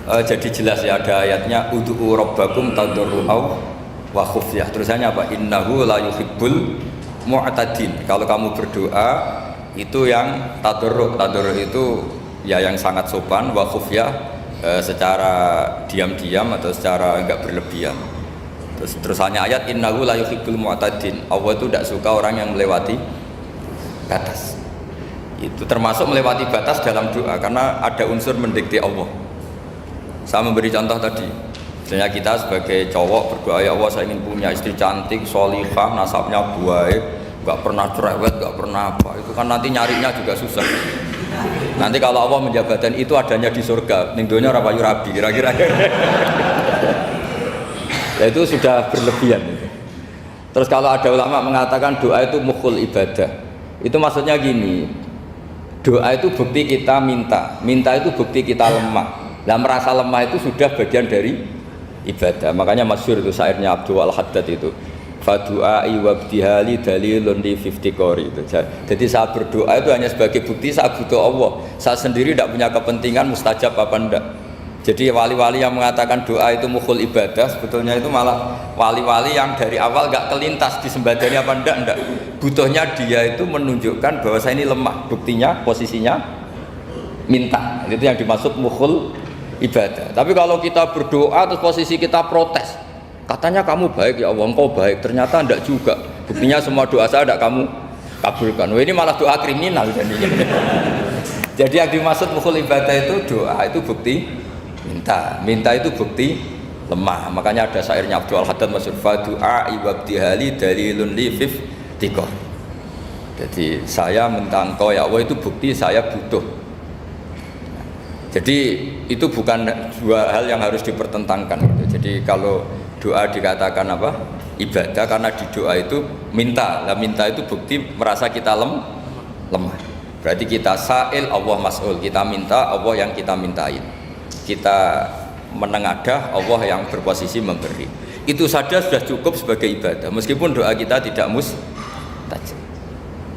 jadi jelas ya, ada ayatnya ud'u rabbakum tadarru'aw wa khufyah. Terusannya apa? Innahu la yuhibbul mu'tadin. Kalau kamu berdoa itu yang tadarru'. Tadarru' itu ya yang sangat sopan, wa khufyah secara diam-diam atau secara enggak berlebihan. Terusannya ayat innahu la yuhibbul mu'tadin. Allah itu tidak suka orang yang melewati batas. Itu termasuk melewati batas dalam doa karena ada unsur mendikte Allah. Saya memberi contoh tadi, misalnya kita sebagai cowok berdoa, ya Allah saya ingin punya istri cantik, sholihah, nasabnya baik, nggak pernah cerewet, nggak pernah apa. Itu kan nanti nyarinya juga susah. Nanti kalau Allah menjabatkan itu adanya di surga, ning donya ora payu rabi kira-kira. Ya itu sudah berlebihan. Terus kalau ada ulama mengatakan doa itu mukhul ibadah, itu maksudnya gini. Doa itu bukti kita minta itu bukti kita lemah. Nah merasa lemah itu sudah bagian dari ibadah. Makanya masyhur itu syairnya Abdul Al-Haddad itu. Fadu'ai wabdihali dalilun li fiftikori itu. Jadi saya berdoa itu hanya sebagai bukti saya butuh Allah. Saya sendiri tidak punya kepentingan mustajab apa enggak. Jadi wali-wali yang mengatakan doa itu mukhul ibadah, sebetulnya itu malah wali-wali yang dari awal enggak kelintas disembadani apa enggak. Butuhnya dia itu menunjukkan bahwa saya ini lemah. Buktinya posisinya minta. Itu yang dimaksud mukhul ibadah. Tapi kalau kita berdoa terus posisi kita protes, katanya kamu baik ya Allah, engkau baik, ternyata enggak juga. Buktinya semua doa saya enggak kamu kabulkan. Wah, ini malah doa kriminal jadinya. Jadi yang dimaksud mukhul ibadah itu doa itu bukti minta itu bukti lemah. Makanya ada syairnya Abdul Al-Haddad masyhur, fadu'a ibabdihali dalilun li fiftikor. Jadi saya minta engkau ya Allah itu bukti saya butuh. Jadi itu bukan dua hal yang harus dipertentangkan gitu. Jadi kalau doa dikatakan apa? Ibadah karena di doa itu minta. Lah minta itu bukti merasa kita lemah. Berarti kita sa'il Allah mas'ul. Kita minta Allah yang kita mintain. Kita menengadah Allah yang berposisi memberi. Itu saja sudah cukup sebagai ibadah. Meskipun doa kita tidak mustajab.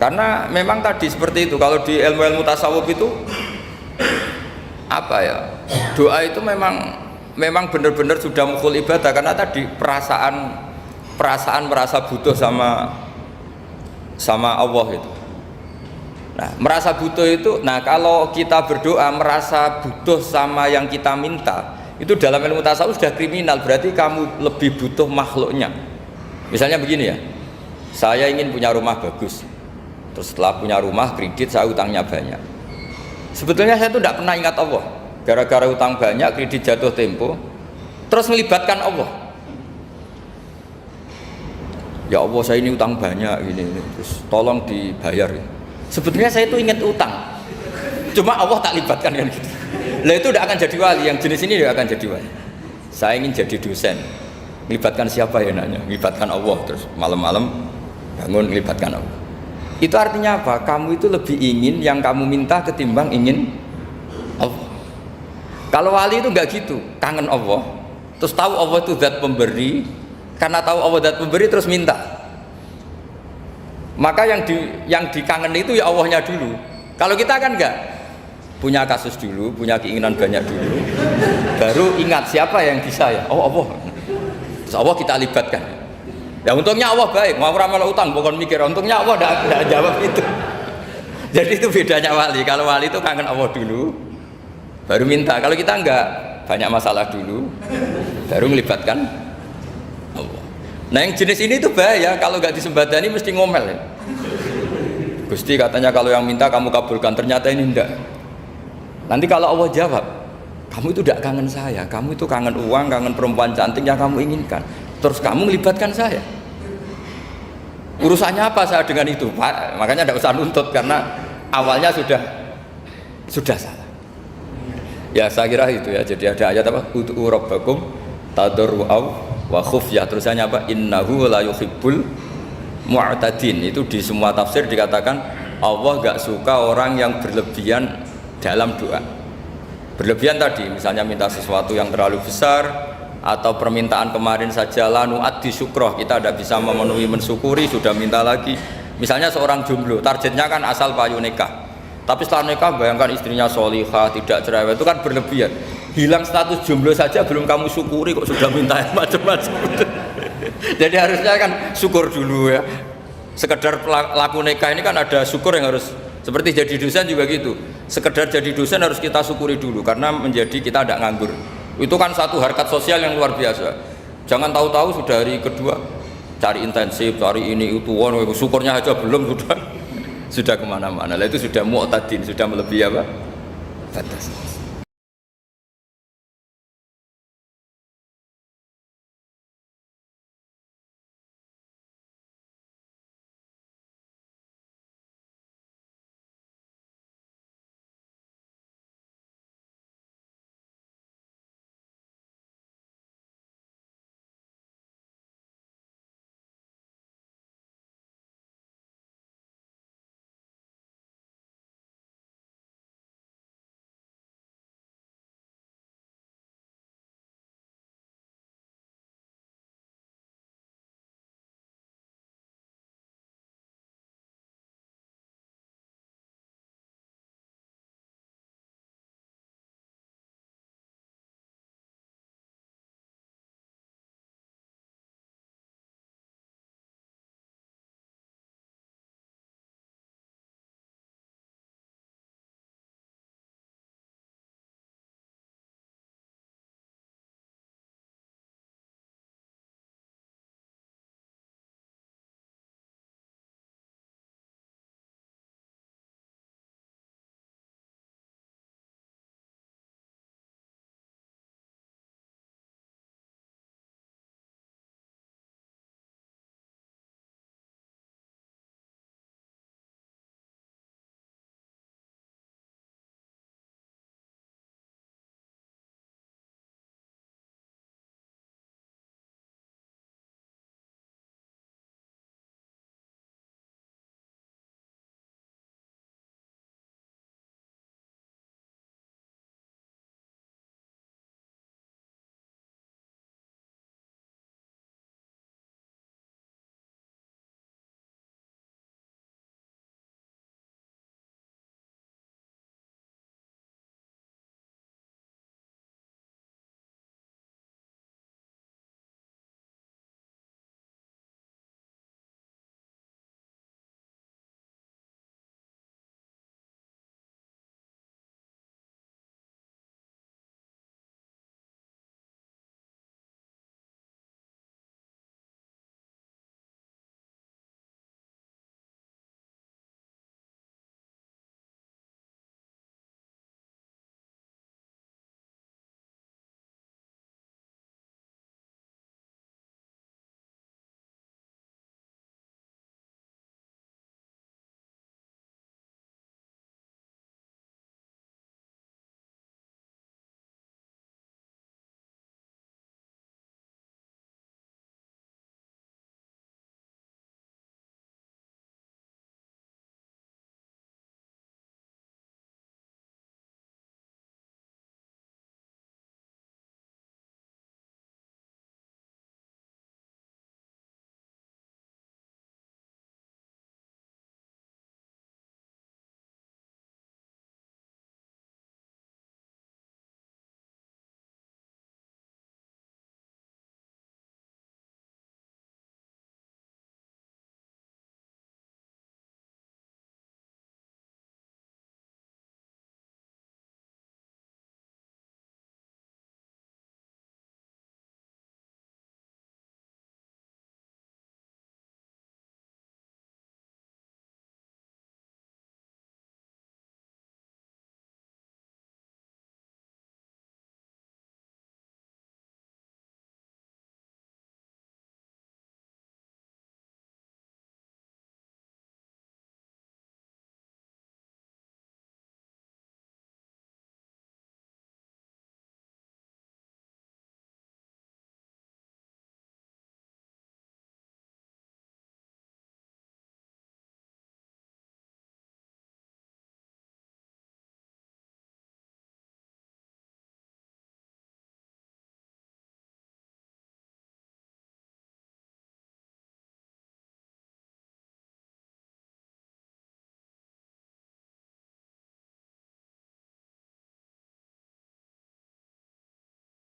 Karena memang tadi seperti itu. Kalau di ilmu-ilmu tasawuf itu apa ya? Doa itu memang benar-benar sudah mukhul ibadah karena tadi perasaan merasa butuh sama Allah itu. Nah, merasa butuh itu, nah kalau kita berdoa merasa butuh sama yang kita minta, itu dalam ilmu tasawuf sudah kriminal, berarti kamu lebih butuh makhluknya. Misalnya begini ya, saya ingin punya rumah bagus, terus setelah punya rumah kredit saya utangnya banyak. Sebetulnya saya itu tidak pernah ingat Allah, gara-gara utang banyak, kredit jatuh tempo, terus melibatkan Allah. Ya Allah saya ini utang banyak ini, terus tolong dibayar. Sebetulnya saya itu ingat utang, cuma Allah tak libatkan kan gitu. Lah itu tidak akan jadi wali, yang jenis ini tidak akan jadi wali. Saya ingin jadi dosen, melibatkan siapa ya nanya? Melibatkan Allah, terus malam-malam bangun melibatkan Allah. Itu artinya apa? Kamu itu lebih ingin yang kamu minta ketimbang ingin Allah. Kalau wali itu enggak gitu, kangen Allah, terus tahu Allah itu zat pemberi, karena tahu Allah zat pemberi terus minta. Maka yang dikangen itu ya Allahnya dulu. Kalau kita kan enggak, punya kasus dulu, punya keinginan banyak dulu, baru ingat siapa yang bisa ya. Oh Allah. Terus Allah kita libatkan. Ya untungnya Allah baik, mau ramal utang bukan mikir. Untungnya Allah enggak jawab itu. Jadi itu bedanya wali. Kalau wali itu kangen Allah dulu, baru minta. Kalau kita enggak, banyak masalah dulu, baru melibatkan Allah. Nah yang jenis ini itu bahaya, kalau nggak disembadani mesti ngomel ya. Gusti katanya kalau yang minta kamu kabulkan, ternyata ini enggak. Nanti kalau Allah jawab, kamu itu tidak kangen saya, kamu itu kangen uang, kangen perempuan cantik yang kamu inginkan, terus kamu melibatkan saya. Urusannya apa saya dengan itu? Pak, makanya tidak usah nuntut karena awalnya sudah salah. Ya saya kira itu ya. Jadi ada ayat apa? Ud'u rabbakum tadarru'aw wa khufyah, terusannya apa? Innahu la yuhibbul mu'tadin. Itu di semua tafsir dikatakan Allah gak suka orang yang berlebihan dalam doa. Berlebihan tadi misalnya minta sesuatu yang terlalu besar, atau permintaan kemarin saja lanu addi syukroh, kita tidak bisa memenuhi mensyukuri sudah minta lagi. Misalnya seorang jomblo, targetnya kan asal payu nikah, tapi setelah nikah bayangkan istrinya sholihah, tidak cerewet, itu kan berlebihan. hilang status jomblo saja belum kamu syukuri kok sudah minta yang macam-macam. Jadi harusnya kan syukur dulu ya. Sekedar laku nikah ini kan ada syukur yang harus, seperti jadi dosen juga gitu. Sekedar jadi dosen harus kita syukuri dulu karena menjadi kita tidak nganggur. Itu kan satu harkat sosial yang luar biasa. Jangan tahu-tahu sudah hari kedua cari intensif, cari ini itu, syukurnya aja belum sudah kemana-mana. Lah itu sudah mu'tadin, sudah melebihi apa? Batas.